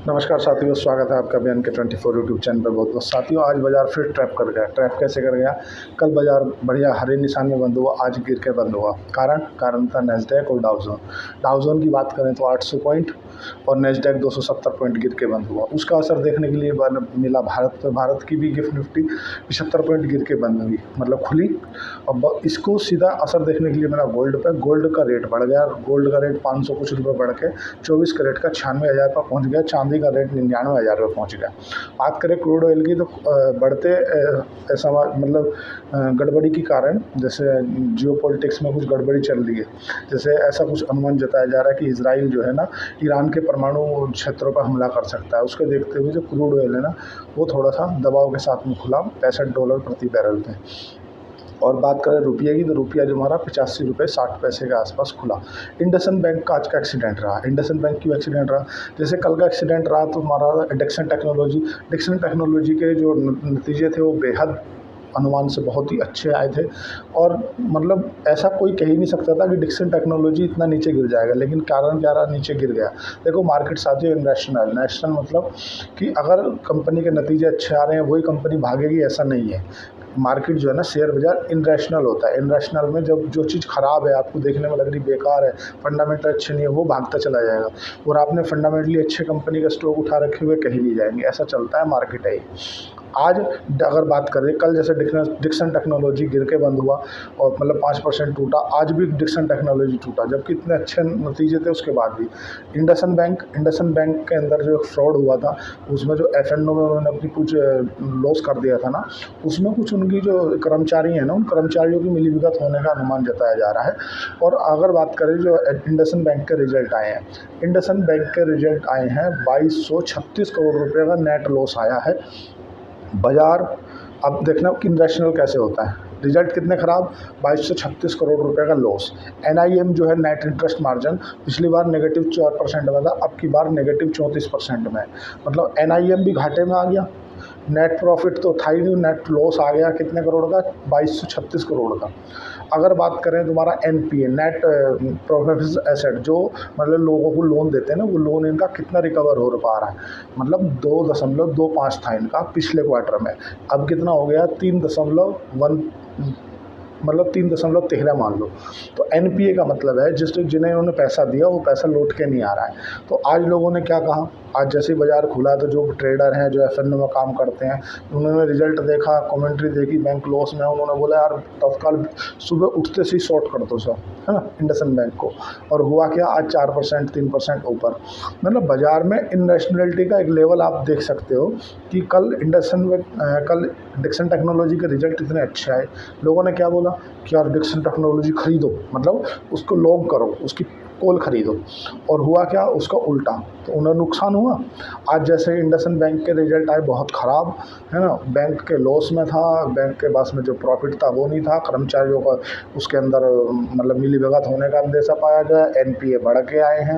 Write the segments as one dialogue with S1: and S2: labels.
S1: नमस्कार साथियों, स्वागत है आपका बयान के 24 यूट्यूब चैनल पर। बहुत बहुत साथियों, आज बाजार फिर ट्रैप कर गया। ट्रैप कैसे कर गया? कल बाजार बढ़िया हरे निशान में बंद हुआ, आज गिर के बंद हुआ। कारण था नेस्डैक और डाउजोन। डाउजोन की बात करें तो 800 पॉइंट और नेस्डैक 270 पॉइंट गिर के बंद हुआ। उसका असर देखने के लिए मिला भारत की भी गिफ्ट निफ्टी 75 पॉइंट गिर के बंद हुई, मतलब खुली। और इसको सीधा असर देखने के लिए मिला गोल्ड पे। गोल्ड का रेट बढ़ गया। गोल्ड का रेट 500 कुछ रुपये बढ़ के 24 कैरेट का 96,000 पर पहुँच गया। चांदी का रेट 99,000 पे पहुँच गया। बात करें क्रूड ऑयल की तो बढ़ते ऐसा मतलब गड़बड़ी के कारण, जैसे जियोपॉलिटिक्स में कुछ गड़बड़ी चल रही है, जैसे ऐसा कुछ अनुमान जताया जा रहा है कि इजराइल जो है ना ईरान के परमाणु क्षेत्रों पर हमला कर सकता है। उसके देखते हुए जो क्रूड ऑयल है ना वो थोड़ा सा दबाव के साथ में खुला $65 प्रति बैरल पे। और बात करें रुपये की तो रुपया जो हमारा 85 रुपये 60 पैसे के आसपास खुला। इंडसइंड बैंक का आज का एक्सीडेंट रहा। इंडसइंड बैंक क्यों एक्सीडेंट रहा? जैसे कल का एक्सीडेंट रहा तो हमारा डिक्सन टेक्नोलॉजी के जो नतीजे थे वो बेहद अनुमान से बहुत ही अच्छे आए थे। और मतलब ऐसा कोई कह ही नहीं सकता था कि डिक्सन टेक्नोलॉजी इतना नीचे गिर जाएगा, लेकिन कारण क्या रहा? नीचे गिर गया। देखो मार्केट साथी नेशनल मतलब कि अगर कंपनी के नतीजे अच्छे आ रहे हैं वही कंपनी भागेगी, ऐसा नहीं है। मार्केट जो है ना, शेयर बाजार इनरेशनल होता है। इनरेशनल में जब जो चीज़ ख़राब है, आपको देखने में लग रही बेकार है, फंडामेंटल अच्छे नहीं है, वो भागता चला जाएगा। और आपने फंडामेंटली अच्छे कंपनी का स्टॉक उठा रखे हुए कहीं नहीं जाएंगे। ऐसा चलता है, मार्केट है। आज अगर बात करें, कल जैसे डिक्सन टेक्नोलॉजी गिर के बंद हुआ और मतलब 5% टूटा, आज भी डिक्सन टेक्नोलॉजी टूटा, जबकि इतने अच्छे नतीजे थे उसके बाद भी। इंडसइंड बैंक के अंदर जो फ्रॉड हुआ था, उसमें जो F&O में उन्होंने अपनी कुछ लॉस कर दिया था ना, उसमें कुछ उनकी जो कर्मचारी हैं ना, उन कर्मचारियों की मिलीभगत होने का अनुमान जताया जा रहा है। और अगर बात करें जो इंडसइंड बैंक के रिजल्ट आए हैं, इंडसइंड बैंक के रिजल्ट आए हैं 2236 करोड़ रुपये का नेट लॉस आया है। बाजार अब देखना कि इनरेशनल कैसे होता है। रिजल्ट कितने ख़राब? 2236 करोड़ रुपए का लॉस। NIM जो है नेट इंटरेस्ट मार्जिन पिछली बार नेगेटिव 4% में था, अब की बार नेगेटिव 34% में। मतलब NIM भी घाटे में आ गया। नेट प्रॉफिट तो था ही नहीं, नेट लॉस आ गया कितने करोड़ का? 2236 करोड़ का। अगर बात करें तुम्हारा NPA नेट प्रोफिट एसेट, जो मतलब लोगों को लोन देते हैं ना, वो लोन इनका कितना रिकवर हो पा रहा है? मतलब 2.25 था इनका पिछले क्वार्टर में, अब कितना हो गया? 3.1, मतलब 3.13 मान लो। तो NPA का मतलब है जिन्हें उन्होंने पैसा दिया वो पैसा लौट के नहीं आ रहा है। तो आज लोगों ने क्या कहा? आज जैसे ही बाजार खुला तो जो ट्रेडर हैं, जो F&O में काम करते हैं, उन्होंने रिजल्ट देखा, कमेंट्री देखी, बैंक लॉस में, उन्होंने बोला यार तत्काल सुबह उठते से ही शॉर्ट कर दो सर, है ना, इंडसइंड बैंक को। और हुआ क्या? आज 4% 3% ऊपर। मतलब बाजार में इनरेशनलिटी का एक लेवल आप देख सकते हो कि कल कल डिक्सन टेक्नोलॉजी के रिजल्ट इतने अच्छे आए, लोगों ने क्या बोला कि यार डिक्सन टेक्नोलॉजी खरीदो, मतलब उसको लॉन्ग करो, उसकी कॉल खरीदो। और हुआ क्या? उसका उल्टा, तो उन्हें नुकसान हुआ। आज जैसे इंडसइंड बैंक के रिजल्ट आए बहुत ख़राब, है ना, बैंक के लॉस में था, बैंक के पास में जो प्रॉफिट था वो नहीं था, कर्मचारियों का उसके अंदर मतलब मिलीभगत होने का अंदेशा पाया गया, NPA बढ़ के आए हैं,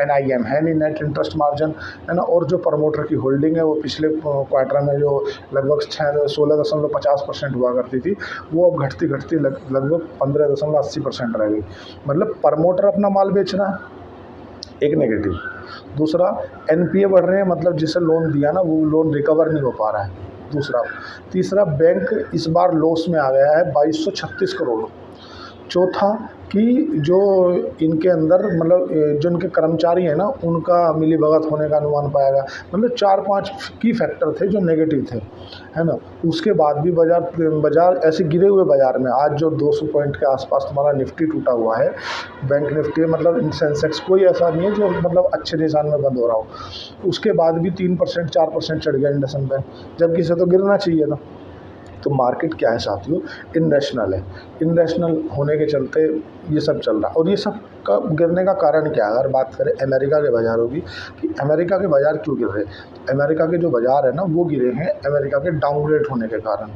S1: NIM है नहीं, नेट इंटरेस्ट मार्जिन, है ना। और जो प्रमोटर की होल्डिंग है वो पिछले क्वार्टर में जो लगभग 16.50% हुआ करती थी, वो अब घटती लगभग 15.80% रह गई। मतलब प्रमोटर अपना माल बेच रहा है, एक नेगेटिव। दूसरा, NPA बढ़ रहे हैं, मतलब जिसे लोन दिया ना वो लोन रिकवर नहीं हो पा रहा है, दूसरा। तीसरा, बैंक इस बार लॉस में आ गया है 2236 करोड़। चौथा कि जो इनके अंदर मतलब जो इनके कर्मचारी हैं ना, उनका मिलीभगत होने का अनुमान पाया गया। मतलब 4-5 की फैक्टर थे जो नेगेटिव थे, है ना। उसके बाद भी बाजार ऐसे गिरे हुए बाजार में आज जो 200 पॉइंट के आसपास तुम्हारा निफ्टी टूटा हुआ है, बैंक निफ्टी, मतलब सेंसेक्स कोई ऐसा नहीं है जो मतलब अच्छे निशान में बंद हो रहा हो। उसके बाद भी 3% 4% चढ़ गया इंडसइंड बैंक, जबकि इसे तो गिरना चाहिए था। तो मार्केट क्या है साथियों? इनरेशनल है। इनरेशनल होने के चलते ये सब चल रहा है। और ये सब का गिरने का कारण क्या है? अगर बात करें अमेरिका के बाज़ारों की, कि अमेरिका के बाज़ार क्यों गिर रहे हैं, तो अमेरिका के जो बाज़ार है ना वो गिरे हैं अमेरिका के डाउनग्रेड होने के कारण।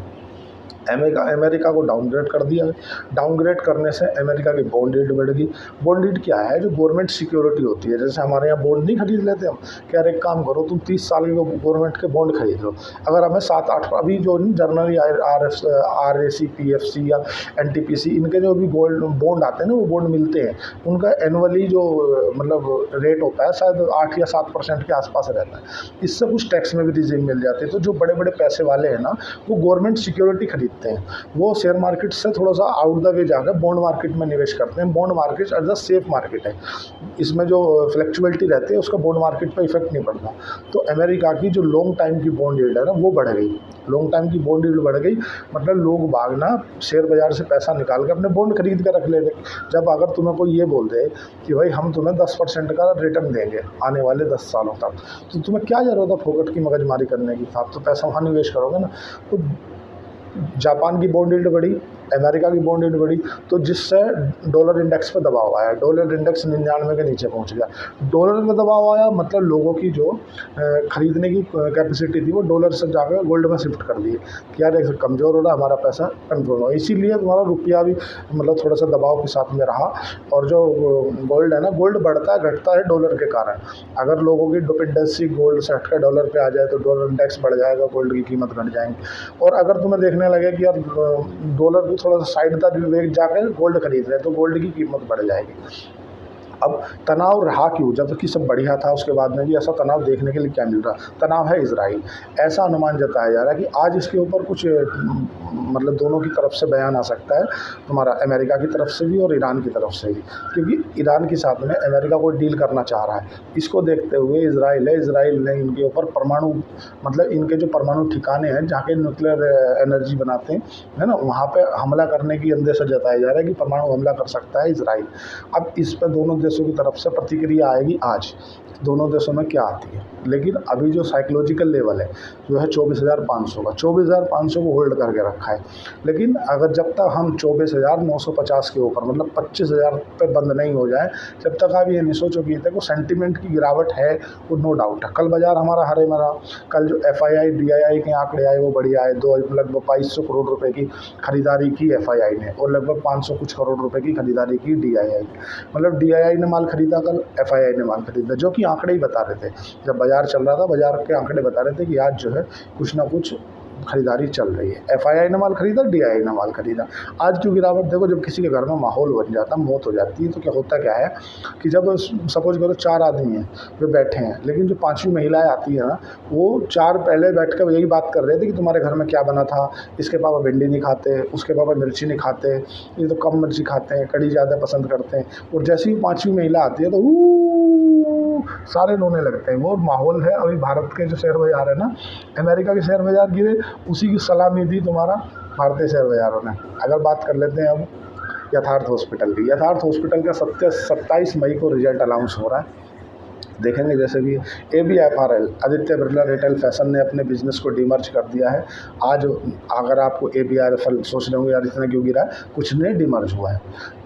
S1: अमेरिका को डाउनग्रेड कर दिया। डाउनग्रेड करने से अमेरिका की बॉन्ड यील्ड बढ़ गई। बॉन्ड यील्ड क्या है? जो गवर्नमेंट सिक्योरिटी होती है। जैसे हमारे यहाँ बॉन्ड नहीं खरीद लेते हम, कि यार एक काम करो, तुम 30 साल के गवर्नमेंट के बॉन्ड खरीद लो। अगर हमें 7-8 अभी जो जनरली RAC, PFC या NTPC, इनके जो भी गोल्ड बॉन्ड आते हैं ना, वो बॉन्ड मिलते हैं, उनका एनुअली जो मतलब रेट होता है शायद 8 या 7% के आसपास रहता है। इससे कुछ टैक्स में भी रिलीफ मिल जाती है। तो जो बड़े बड़े पैसे वाले हैं ना, वो गवर्नमेंट सिक्योरिटी खरीदते हैं। वो शेयर मार्केट से थोड़ा सा आउट द वे जाकर बॉन्ड मार्केट में निवेश करते हैं। Bond market as a safe market है, इसमें जो फ्लैक्चुअलिटी रहती है उसका बॉन्ड मार्केट पर इफेक्ट नहीं पड़ता। तो अमेरिका की जो लॉन्ग टाइम की बॉन्ड यील्ड है ना, वो बढ़ गई। लॉन्ग टाइम की बॉन्ड यील्ड बढ़ गई, मतलब लोग भागना शेयर बाजार से पैसा निकाल के अपने बॉन्ड खरीद कर रख लेते। जब अगर तुम्हें कोई ये बोल दे कि भाई हम तुम्हें 10% का रिटर्न देंगे आने वाले 10 सालों तक, तो तुम्हें क्या ज़रूरत है फोकट की मगजमारी करने की? आप तो पैसा वहाँ निवेश करोगे ना। तो जापान की बॉन्ड यील्ड बढ़ी, अमेरिका की बॉन्ड यील्ड बढ़ी, तो जिससे डॉलर इंडेक्स पर दबाव आया। डॉलर इंडेक्स 99 के नीचे पहुंच गया। डॉलर में दबाव आया मतलब लोगों की जो खरीदने की कैपेसिटी थी वो डॉलर से जाकर गोल्ड में शिफ्ट कर दी कि यार एक कमज़ोर हो रहा, हमारा पैसा कंट्रोल हो। इसीलिए तुम्हारा रुपया भी मतलब थोड़ा सा दबाव के साथ में रहा। और जो गोल्ड है ना, गोल्ड बढ़ता है घटता है डॉलर के कारण। अगर लोगों की डिपेंडेंसी गोल्ड से हटकर डॉलर पे आ जाए तो डॉलर इंडेक्स बढ़ जाएगा, गोल्ड की कीमत घट जाएगी। और अगर तुम्हें देखने लगे कि यार डॉलर भी थोड़ा सा साइड तक विवेक जाकर गोल्ड खरीद रहे हैं, तो गोल्ड की कीमत बढ़ जाएगी। अब तनाव रहा क्यों? जब तक कि सब बढ़िया था उसके बाद में भी ऐसा तनाव देखने के लिए क्या मिल रहा? तनाव है इजराइल। ऐसा अनुमान जताया जा रहा है कि आज इसके ऊपर कुछ मतलब दोनों की तरफ से बयान आ सकता है, तुम्हारा अमेरिका की तरफ से भी और ईरान की तरफ से भी, क्योंकि ईरान के साथ में अमेरिका कोई डील करना चाह रहा है। इसको देखते हुए इजराइल ने इनके ऊपर परमाणु मतलब इनके जो परमाणु ठिकाने हैं जहाँ के न्यूक्लियर एनर्जी बनाते हैं, है ना, वहाँ पे हमला करने की अंदेशा जताया जा रहा है कि परमाणु हमला कर सकता है इजराइल। अब इस पर दोनों देशों की तरफ से प्रतिक्रिया आएगी आज, दोनों देशों में क्या आती है। लेकिन अभी जो साइकोलॉजिकल लेवल है जो है 24,500 का, 24,500 को होल्ड करके रखा है। लेकिन अगर जब तक हम 24,950 के ऊपर मतलब 25,000 पे बंद नहीं हो जाए, जब तक आप ये नहीं सोचो कि देखो सेंटीमेंट की गिरावट है, वो नो डाउट है। कल बाजार हमारा हरे में रहा। कल जो FII DII के आंकड़े आए वो बढ़िया आए। लगभग 2200 करोड़ रुपए की खरीदारी की FII ने और लगभग 500 कुछ करोड़ रुपए की खरीदारी की DII। मतलब DII ने माल खरीदा कल, FII ने माल खरीदा, जो कि आंकड़े ही बता रहे थे। जब बाजार चल रहा था, बाजार के आंकड़े बता रहे थे कि आज जो है कुछ ना कुछ खरीदारी चल रही है। FII ने माल खरीदा, DII ने माल खरीदा। आज की गिरावट देखो, जब किसी के घर में माहौल बन जाता, मौत हो जाती है, तो क्या होता क्या है कि जब सपोज करो 4 आदमी हैं वे बैठे हैं, लेकिन जो 5वीं महिलाएं आती है ना, वो 4 पहले बैठ कर यही बात कर रहे थे कि तुम्हारे घर में क्या बना था, इसके पापा भिंडी नहीं खाते, उसके पापा मिर्ची नहीं खाते, ये तो कम मिर्ची खाते हैं, कड़ी ज़्यादा पसंद करते हैं। और जैसे ही 5वीं महिला आती है तो सारे रोने लगते हैं। वो माहौल है। अभी भारत के जो शेयर बाजार है ना, अमेरिका के शेयर बाजार गिरे, उसी की सलामी दी तुम्हारा भारतीय शेयर बाजारों ने। अगर बात कर लेते हैं अब यथार्थ हॉस्पिटल की। यथार्थ हॉस्पिटल का 27 मई को रिजल्ट अनाउंस हो रहा है। देखेंगे जैसे कि ABFRL Aditya Birla retail fashion ने अपने बिजनेस को डीमर्ज कर दिया है आज। अगर आपको ABFRL सोच रहे होंगे यार इतना क्यों गिरा है, कुछ नहीं, डीमर्ज हुआ है।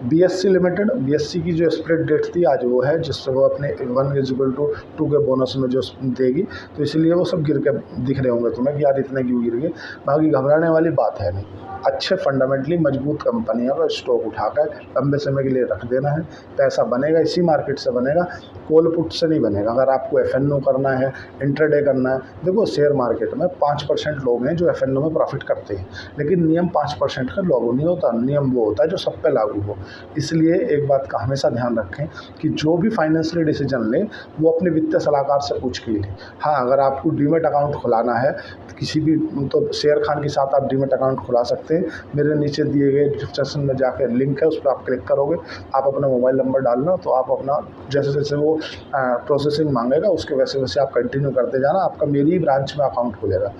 S1: BSC लिमिटेड, BSC की जो स्प्रेड डेट थी आज वो है, जिससे वो अपने 1:2 के बोनस में जो देगी, तो इसलिए वो सब गिर के दिख रहे होंगे तुम्हें कि यार इतने क्यों गिर गए। बाकी घबराने वाली बात है नहीं। अच्छे फंडामेंटली मजबूत कंपनियों का स्टॉक उठाकर लंबे समय के लिए रख देना है। पैसा बनेगा इसी मार्केट से बनेगा, कॉल पुट से नहीं बनेगा। अगर आपको FNO करना है, इंट्राडे करना है, देखो शेयर मार्केट में 5% लोग हैं जो FNO में प्रॉफिट करते हैं, लेकिन नियम 5% का लागू नहीं होता। नियम वो होता है जो सब पे लागू हो। इसलिए एक बात का हमेशा ध्यान रखें कि जो भी फाइनेंशियल डिसीजन लें वो अपने वित्तीय सलाहकार से पूछ के लें। हाँ, अगर आपको डीमेट अकाउंट खुलाना है किसी भी, तो शेयर खान के साथ आप डीमेट अकाउंट खुला सकते हैं। मेरे नीचे दिए गए डिस्क्रिप्शन में जाकर लिंक है, उस पर आप क्लिक करोगे, आप अपना मोबाइल नंबर डालना, तो आप अपना जैसे जैसे वो प्रोसेसिंग मांगेगा उसके वैसे वैसे आप कंटिन्यू करते जाना, आपका मेरी ही ब्रांच में अकाउंट खुलेगा।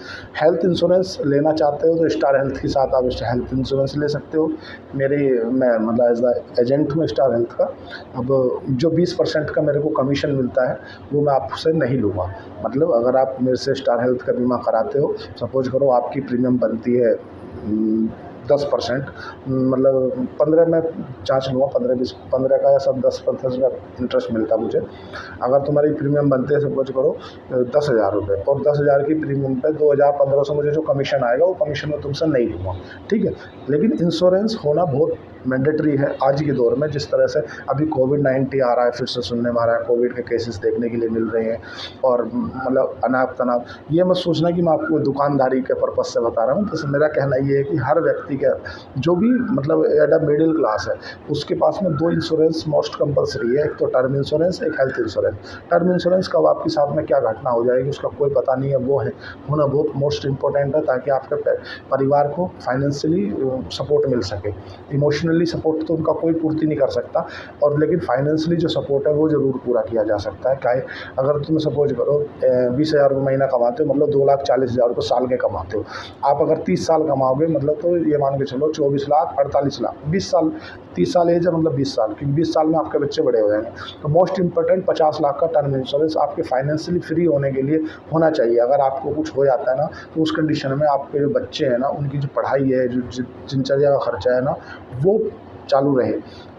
S1: हेल्थ इंश्योरेंस लेना चाहते हो तो स्टार हेल्थ के साथ आप हेल्थ इंश्योरेंस ले सकते हो। मैं मतलब एज द एजेंट हूँ स्टार हेल्थ का। अब जो 20% का मेरे को कमीशन मिलता है वो मैं आपसे नहीं लूँगा। मतलब अगर आप मेरे से स्टार हेल्थ का बीमा कराते हो, सपोज करो आपकी प्रीमियम बनती है 10%, मतलब 15 में जाँच लूँगा, 15 का या सब 10% का इंटरेस्ट मिलता मुझे। अगर तुम्हारी प्रीमियम बनते हैं सपोज करो 10,000 रुपये, और 10,000 की प्रीमियम पे 2,000-1,500 मुझे जो कमीशन आएगा वो कमीशन मैं तुमसे नहीं लूँगा, ठीक है। लेकिन इंश्योरेंस होना बहुत मैंडेटरी है आज के दौर में। जिस तरह से अभी कोविड-19 आ रहा है, फिर से सुनने में आ रहा है, कोविड के केसेस देखने के लिए मिल रहे हैं, और मतलब अनाप-तनाप, ये मत सोचना कि मैं आपको दुकानदारी के पर्पज़ से बता रहा हूँ। तो मेरा कहना ये है कि हर व्यक्ति का जो भी मतलब एट अ मिडिल क्लास है, उसके पास में 2 इंश्योरेंस मोस्ट कंपल्सरी है। एक तो टर्म इंश्योरेंस, एक हेल्थ इंश्योरेंस। टर्म इंश्योरेंस कब आपके साथ में क्या घटना हो जाएगी उसका कोई पता नहीं है, वो है होना बहुत मोस्ट इम्पोर्टेंट है, ताकि आपके परिवार को फाइनेंशियली सपोर्ट मिल सके। इमोशनली सपोर्ट तो उनका कोई पूर्ति नहीं कर सकता, और लेकिन फाइनेंशियली जो सपोर्ट है वो ज़रूर पूरा किया जा सकता है। काहे अगर तुम सपोज करो 20,000 रुपये महीना कमाते हो, मतलब 2,40,000 रुपये साल के कमाते हो। आप अगर 30 साल कमाओगे, मतलब तो ये मान के चलो 24 लाख, 48 लाख, 20 साल, 30 साल एज है, मतलब 20 साल, क्योंकि 20 साल में आपके बच्चे बड़े हो जाएंगे। तो मोस्ट इंपॉर्टेंट 50 लाख का टर्म इंश्योरेंस आपके फाइनेंशियली फ्री होने के लिए होना चाहिए। अगर आपको कुछ हो जाता है ना, तो उस कंडीशन में आपके जो बच्चे हैं ना, उनकी जो पढ़ाई है, जो दिनचर्या का खर्चा है ना, वो चालू रहे।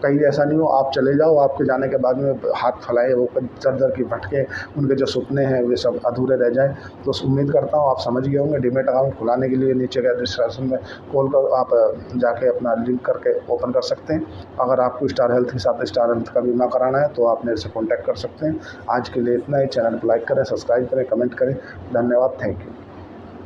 S1: कहीं ऐसा नहीं हो आप चले जाओ, आपके जाने के बाद में हाथ फैलाए वो दर-दर की भटके, उनके जो सपने हैं वे सब अधूरे रह जाएँ। तो उम्मीद करता हूँ आप समझ गए होंगे। डीमैट अकाउंट खुलाने के लिए नीचे के डिस्क्रिप्शन में कॉल कर आप जाके अपना लिंक करके ओपन कर सकते हैं। अगर आपको स्टार हेल्थ के साथ स्टार हेल्थ का बीमा कराना है तो आप मेरे से कॉन्टैक्ट कर सकते हैं। आज के लिए इतना ही। चैनल को लाइक करें, सब्सक्राइब करें, कमेंट करें। धन्यवाद, थैंक यू।